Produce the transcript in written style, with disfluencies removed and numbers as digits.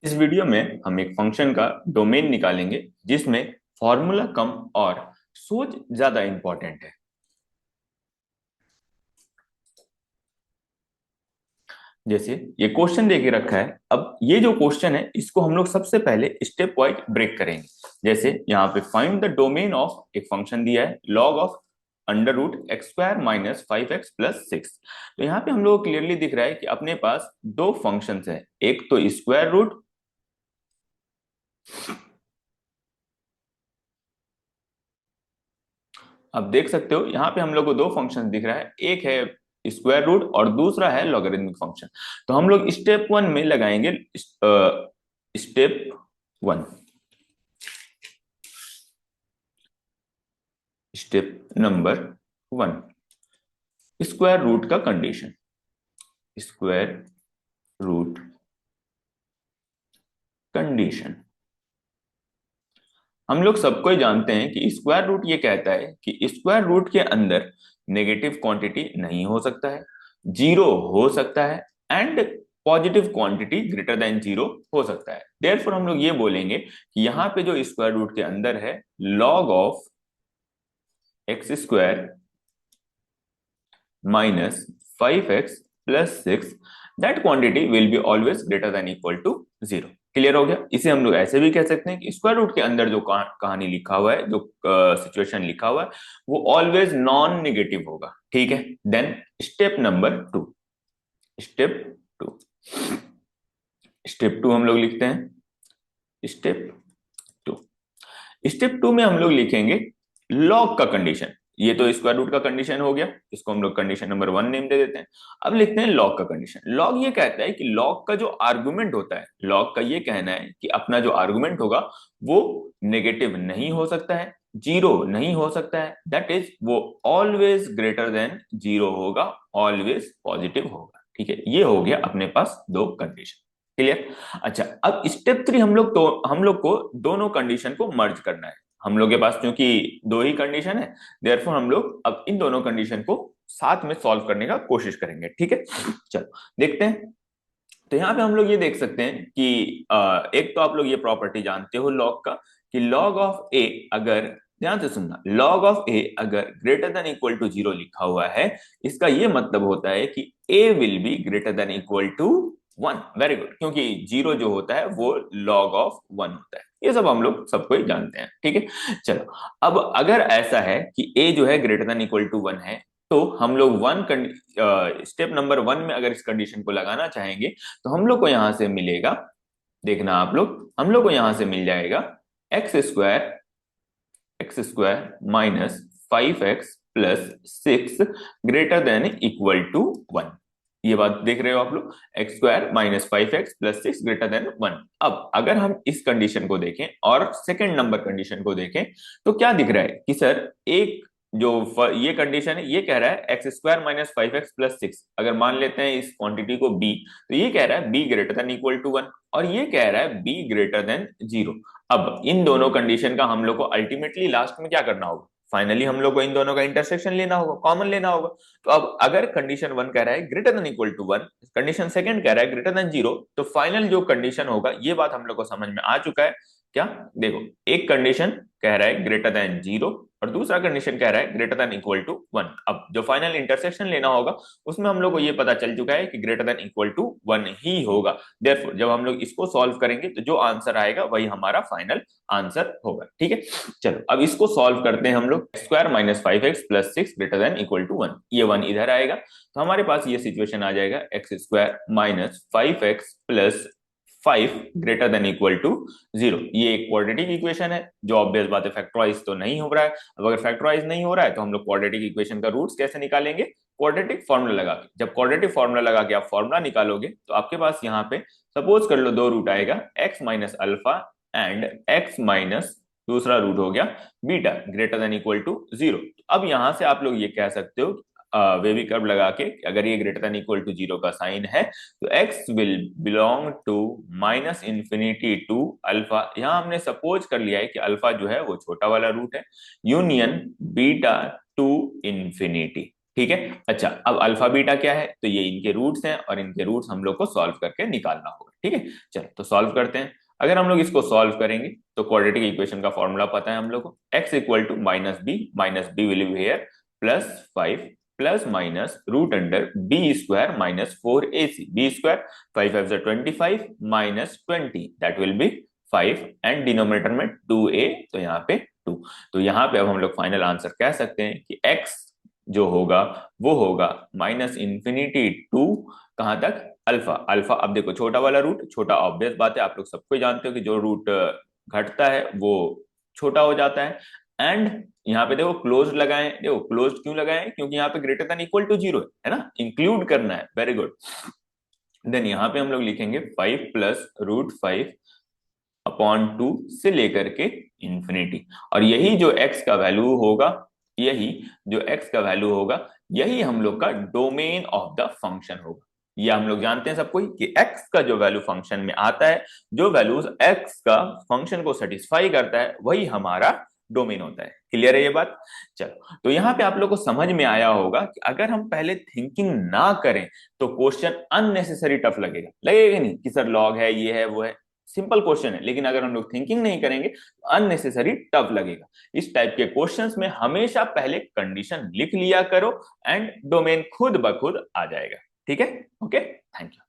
इस वीडियो में हम एक फंक्शन का डोमेन निकालेंगे जिसमें फॉर्मूला कम और सोच ज्यादा इंपॉर्टेंट है। जैसे ये क्वेश्चन दे के रखा है। अब ये जो क्वेश्चन है इसको हम लोग सबसे पहले स्टेप वाइज ब्रेक करेंगे। जैसे यहाँ पे फाइंड द डोमेन ऑफ एक फंक्शन दिया है log of under root x square minus 5x+6। तो यहाँ पे हम लोग को क्लियरली दिख रहा है कि अपने पास दो फंक्शंस है, एक तो स्क्वायर रूट। अब देख सकते हो यहाँ पे हम लोग को दो फंक्शन दिख रहा है, एक है स्क्वायर रूट और दूसरा है लॉगरिथमिक फंक्शन। तो हम लोग स्टेप वन में लगाएंगे step one. Step number one, square root का कंडीशन। स्क्वायर रूट कंडीशन हम लोग सबको ही जानते हैं कि स्क्वायर रूट ये कहता है कि स्क्वायर रूट के अंदर नेगेटिव क्वांटिटी नहीं हो सकता है, जीरो हो सकता है and positive quantity greater than zero हो सकता है। देयरफॉर हम लोग ये बोलेंगे कि यहाँ पे जो स्क्वायर रूट के अंदर है log of x square minus 5x+6, that quantity will be always greater than equal to zero. Clear हो गया। इसे हम लोग ऐसे भी कह सकते हैं कि स्क्वायर रूट के अंदर जो कहानी लिखा हुआ है, जो सिचुएशन लिखा हुआ है, वो ऑलवेज नॉन नेगेटिव होगा। ठीक है। Then step number two. Step two step two हम लोग लिखते हैं। स्टेप टू स्टेप टू में हम लोग लिखेंगे लॉग का कंडीशन। ये तो स्क्वायर रूट का कंडीशन हो गया, इसको हम लोग कंडीशन नंबर वन नेम दे देते हैं। अब लिखते हैं लॉग का कंडीशन। लॉग ये कहता है कि लॉग का जो आर्गुमेंट होता है, लॉग का ये कहना है कि अपना जो आर्गुमेंट होगा वो नेगेटिव नहीं हो सकता है, जीरो नहीं हो सकता है, दैट इज वो ऑलवेज ग्रेटर देन जीरो होगा, ऑलवेज पॉजिटिव होगा। ठीक है, ये हो गया अपने पास दो कंडीशन। क्लियर। अच्छा, अब स्टेप थ्री हम लोग को दोनों कंडीशन को मर्ज करना है। हम लोग के पास क्योंकि दो ही कंडीशन है, देयरफॉर हम लोग अब इन दोनों कंडीशन को साथ में सॉल्व करने का कोशिश करेंगे। ठीक है, चलो देखते हैं। तो यहाँ पे हम लोग ये देख सकते हैं कि एक तो आप लोग ये प्रॉपर्टी जानते हो लॉग का, कि लॉग ऑफ ए अगर, ध्यान से सुनना, लॉग ऑफ ए अगर greater than equal to zero लिखा हुआ है, इसका ये मतलब होता है कि a will be greater than equal to one. Very good, क्योंकि जीरो जो होता है वो लॉग ऑफ वन होता है। ये सब हम लोग सबको ही जानते हैं। ठीक है, चलो अब अगर ऐसा है कि ए जो है greater than equal to one है, तो हम लोग स्टेप नंबर वन में अगर इस कंडीशन को लगाना चाहेंगे तो हम लोग को यहां से मिलेगा, देखना आप लोग, हम लोग को यहां से मिल जाएगा x square minus 5x+6 greater than equal to one. ये बात देख रहे हो आप लोग, x square minus 5x+6 greater than one. अब अगर हम इस कंडीशन को देखें और सेकेंड नंबर कंडीशन को देखें तो क्या दिख रहा है कि सर एक जो ये कंडीशन है ये कह रहा है एक्स स्क्वायर माइनस 5x+6, अगर मान लेते हैं इस क्वांटिटी को b, तो ये कह रहा है b greater than equal to one और ये कह रहा है b ग्रेटर देन जीरो। अब इन दोनों कंडीशन का हम लोग को अल्टीमेटली लास्ट में क्या करना होगा, फाइनली हम लोग को इन दोनों का इंटरसेक्शन लेना होगा, कॉमन लेना होगा। तो अब अगर कंडीशन वन कह रहा है greater than equal to one, condition second कह रहा है ग्रेटर देन जीरो, तो फाइनल जो कंडीशन होगा, ये बात हम लोग को समझ में आ चुका है। क्या देखो, एक कंडीशन कह रहा है ग्रेटर देन जीरो और दूसरा कंडीशन कह रहा है greater than equal to one. अब जो फाइनल इंटरसेक्शन लेना होगा उसमें हम लोग को ये पता चल चुका है कि greater than equal to one ही होगा। देयरफॉर जब हम लोग इसको सॉल्व करेंगे तो जो आंसर आएगा वही हमारा फाइनल आंसर होगा। ठीक है, चलो अब इसको सॉल्व करते हैं हम लोग। X square minus 5x+6 greater than equal to one, ये वन इधर आएगा तो हमारे पास ये सिचुएशन आ जाएगा x square minus 5x+5 greater than equal to zero. ये एक क्वाड्रेटिक इक्वेशन है जो ऑब्वियस बात है फैक्टराइज तो नहीं हो रहा है। अब अगर फैक्टराइज नहीं हो रहा है तो हम लोग क्वाड्रेटिक इक्वेशन का रूट्स कैसे निकालेंगे, क्वाड्रेटिक फॉर्मूला लगा के। जब क्वाड्रेटिक फॉर्मूला लगा के आप फॉर्मूला निकालोगे तो आपके पास यहाँ पे सपोज कर लो दो रूट आएगा, x minus alpha and x minus दूसरा रूट हो गया beta greater than equal to zero. अब यहां से आप लोग ये कह सकते हो वेवी कर्व लगा के, अगर ये greater than equal to zero का साइन है तो x will belong to minus infinity to alpha. यहां हमने सपोज कर लिया है कि अल्फा जो है वो छोटा वाला रूट है, यूनियन बीटा टू इंफिनिटी। ठीक है, अच्छा अब अल्फा बीटा क्या है, तो ये इनके रूट्स हैं और इनके रूट्स हम लोग को सॉल्व करके निकालना होगा। ठीक है, चलो तो सॉल्व करते हैं। अगर हम लोग इसको सॉल्व करेंगे तो क्वाड्रेटिक इक्वेशन का फॉर्मूला पता है हम लोग को, x equal to minus B will be here plus 5 plus minus root under B square minus 4ac, B square 5 5 जा 25 minus 20 that will be 5 and denominator में 2a, तो यहाँ पे 2। तो यहाँ पे अब हम लोग फाइनल आंसर कह सकते हैं कि x जो होगा वो होगा माइनस इंफिनिटी टू कहां तक, अल्फा। अल्फा अब देखो छोटा वाला रूट, छोटा ऑब्वियस बात है, आप लोग सबको जानते हो कि जो रूट घटता है वो छोटा हो जाता है। एंड यहाँ पे देखो क्लोज लगाएं, देखो क्लोज क्यों लगाएं, क्योंकि यहाँ पे greater than equal to zero है ना, इंक्लूड करना है, वेरी गुड। देन यहाँ पे हम लोग लिखेंगे 5 प्लस रूट 5 अपॉन 2 से लेकर के इंफिनिटी, और यही जो x का वैल्यू होगा, यही जो x का वैल्यू होगा, यही हम लोग का डोमेन ऑफ द फंक्शन होगा। ये हम लोग जानते हैं सबको कि x का जो वैल्यू फंक्शन में आता है, जो वैल्यूज x का फंक्शन को सेटिस्फाई करता है, वही हमारा डोमेन होता है। क्लियर है ये बात? चलो तो यहाँ पे आप लोग को समझ में आया होगा कि अगर हम पहले थिंकिंग ना करें तो क्वेश्चन अननेसेसरी टफ लगेगा, लगेगा नहीं कि सर लॉग है, ये है, वो है, सिंपल क्वेश्चन है, लेकिन अगर हम लोग थिंकिंग नहीं करेंगे तो अननेसेसरी टफ लगेगा। इस टाइप के क्वेश्चंस में हमेशा पहले कंडीशन लिख लिया करो एंड डोमेन खुद ब खुद आ जाएगा। ठीक है, ओके, थैंक यू।